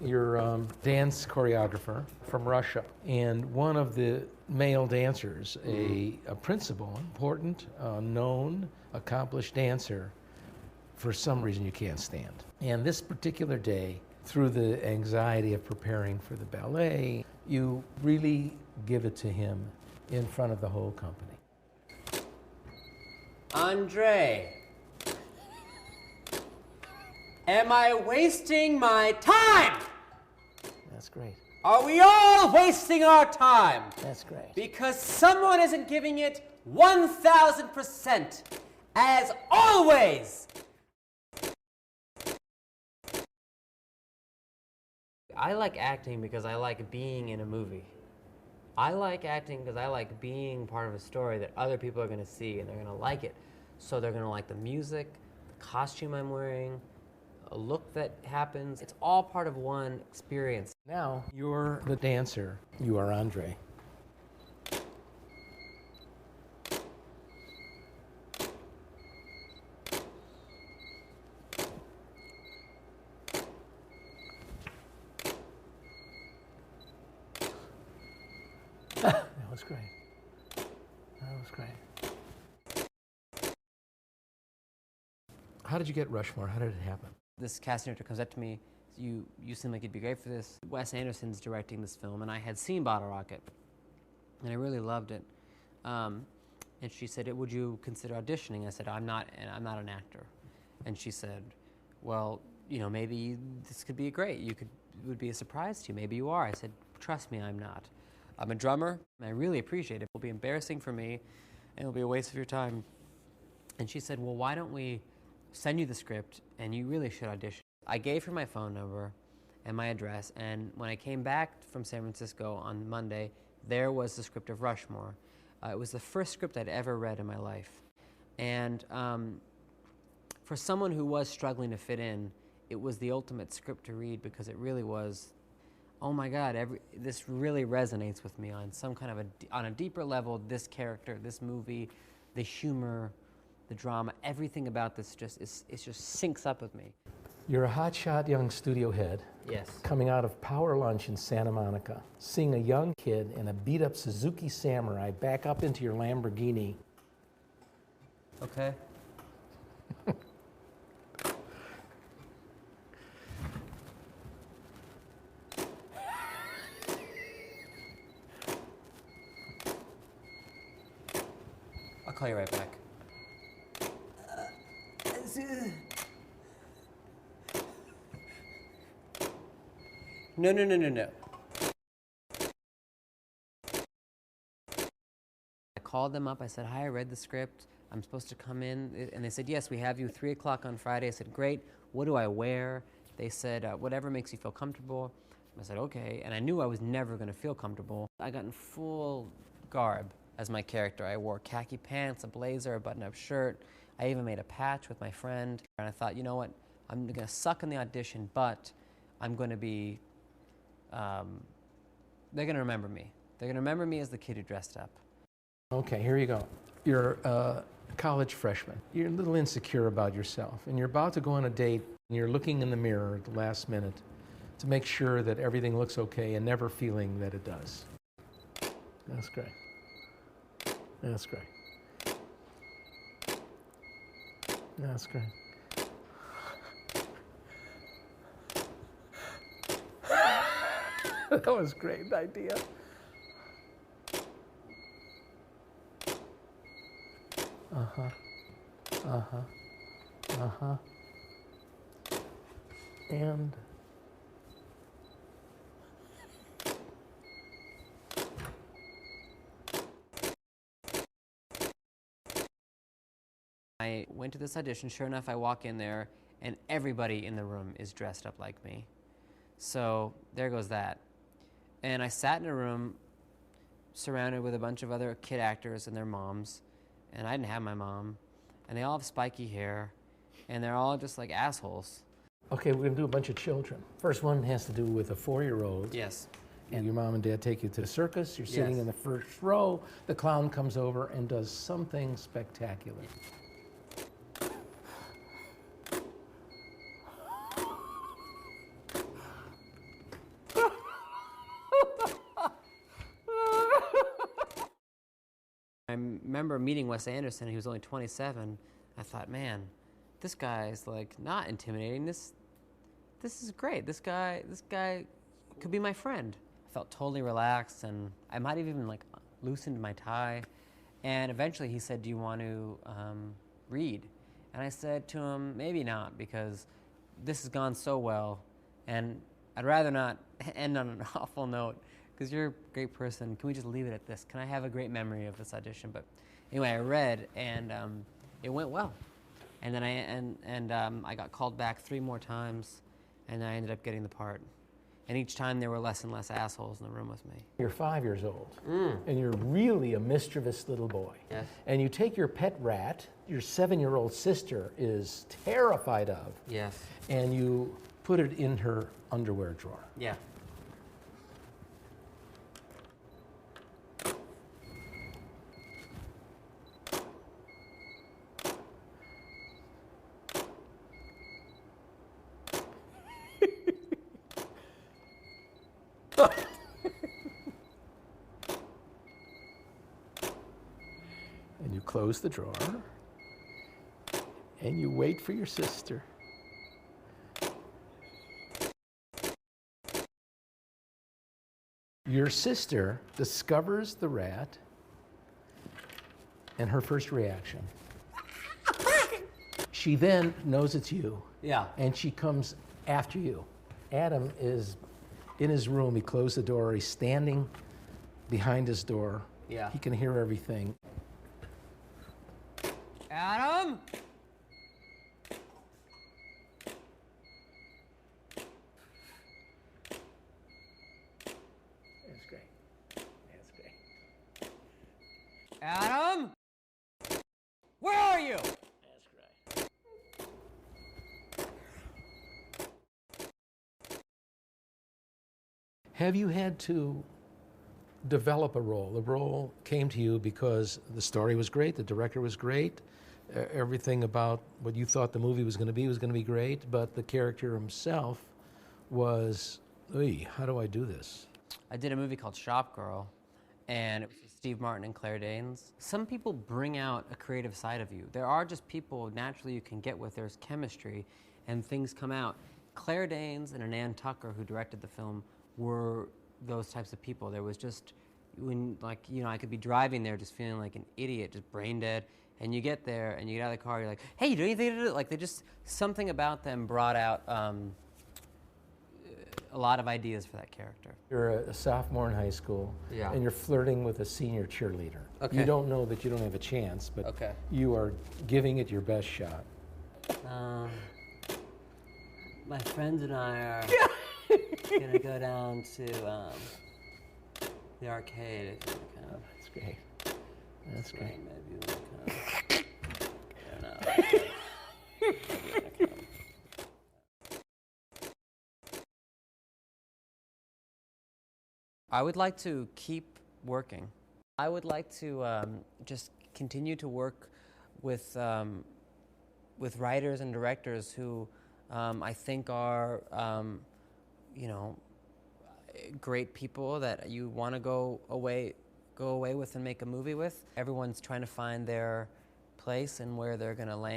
You're a dance choreographer from Russia, and one of the male dancers, a principal, important, known, accomplished dancer, for some reason you can't stand. And this particular day, through the anxiety of preparing for the ballet, you really give it to him in front of the whole company. Andre, am I wasting my time? That's great. Are we all wasting our time? That's great. Because someone isn't giving it 1,000%, as always. I like acting because I like being in a movie. I like acting because I like being part of a story that other people are going to see and they're going to like it. So they're going to like the music, the costume I'm wearing, a look that happens. It's all part of one experience. Now you're the dancer. You are Andre. That was great. That was great. How did you get Rushmore? How did it happen? This casting director comes up to me, you seem like you'd be great for this. Wes Anderson's directing this film, and I had seen Bottle Rocket, and I really loved it. And she said, would you consider auditioning? I said, I'm not an actor. And she said, well, you know, maybe this could be great. It would be a surprise to you. Maybe you are. I said, trust me, I'm not. I'm a drummer, and I really appreciate it. It will be embarrassing for me, and it will be a waste of your time. And she said, well, why don't we send you the script, and you really should audition. I gave her my phone number and my address, and when I came back from San Francisco on Monday, there was the script of Rushmore. It was the first script I'd ever read in my life. And for someone who was struggling to fit in, it was the ultimate script to read because it really was, oh my God, this really resonates with me on some kind of on a deeper level. This character, this movie, the humor, the drama, everything about this just syncs up with me. You're a hotshot young studio head. Yes. Coming out of Power Lunch in Santa Monica, seeing a young kid in a beat-up Suzuki Samurai back up into your Lamborghini. Okay. I'll call you right back. No. I called them up. I said, hi, I read the script. I'm supposed to come in. And they said, yes, we have you 3 o'clock on Friday. I said, great. What do I wear? They said, whatever makes you feel comfortable. I said, okay. And I knew I was never going to feel comfortable. I got in full garb as my character. I wore khaki pants, a blazer, a button-up shirt. I even made a patch with my friend. And I thought, you know what? I'm going to suck in the audition, but I'm going to be, they're going to remember me. They're going to remember me as the kid who dressed up. Okay, here you go. You're a college freshman. You're a little insecure about yourself, and you're about to go on a date, and you're looking in the mirror at the last minute to make sure that everything looks okay and never feeling that it does. That's great. That's great. That's great. That was a great idea. Uh-huh. Uh-huh. Uh-huh. And I went to this audition. Sure enough, I walk in there, and everybody in the room is dressed up like me. So there goes that. And I sat in a room surrounded with a bunch of other kid actors and their moms, and I didn't have my mom, and they all have spiky hair, and they're all just like assholes. Okay, we're gonna do a bunch of children. First one has to do with a 4-year-old. Yes. And your mom and dad take you to the circus, you're sitting in the first row, the clown comes over and does something spectacular. remember meeting Wes Anderson. He was only 27. I thought, man, this guy's like not intimidating. This is great. This guy could be my friend. I felt totally relaxed, and I might have even like loosened my tie. And eventually he said, do you want to read? And I said to him, maybe not, because this has gone so well, and I'd rather not end on an awful note, because you're a great person. Can we just leave it at this? Can I have a great memory of this audition? But anyway, I read, and it went well. And then I got called back 3 more times, and I ended up getting the part. And each time there were less and less assholes in the room with me. You're 5 years old, and you're really a mischievous little boy. Yes. And you take your pet rat, your 7-year-old sister is terrified of, Yes. and you put it in her underwear drawer. Yeah. And you close the drawer, and you wait for your sister. Your sister discovers the rat, and her first reaction. She then knows it's you. Yeah. And she comes after you. Adam is in his room. He closed the door. He's standing behind his door. Yeah. He can hear everything. Adam? That's great. That's great. Adam? Where are you? That's great. Have you had to develop a role? The role came to you because the story was great, the director was great, everything about what you thought the movie was going to be great, but the character himself was, how do I do this? I did a movie called Shop Girl, and it was with Steve Martin and Claire Danes. Some people bring out a creative side of you. There are just people naturally you can get with. There's chemistry, and things come out. Claire Danes and Ann Tucker, who directed the film, were those types of people. There was just, when, like, you know, I could be driving there just feeling like an idiot, just brain dead, and you get there and you get out of the car, you're like, hey, you do anything to do? Like, they just, something about them brought out a lot of ideas for that character. You're a sophomore in high school, Yeah. and you're flirting with a senior cheerleader. Okay. You don't know that you don't have a chance, but Okay. you are giving it your best shot. My friends and I are gonna go down to the arcade. If you kind of, That's great. That's great. maybe we'll kind of, I don't know. Maybe we'll come. I would like to keep working. I would like to just continue to work with writers and directors who I think are, you know, great people that you want to go away with and make a movie with. Everyone's trying to find their place and where they're going to land.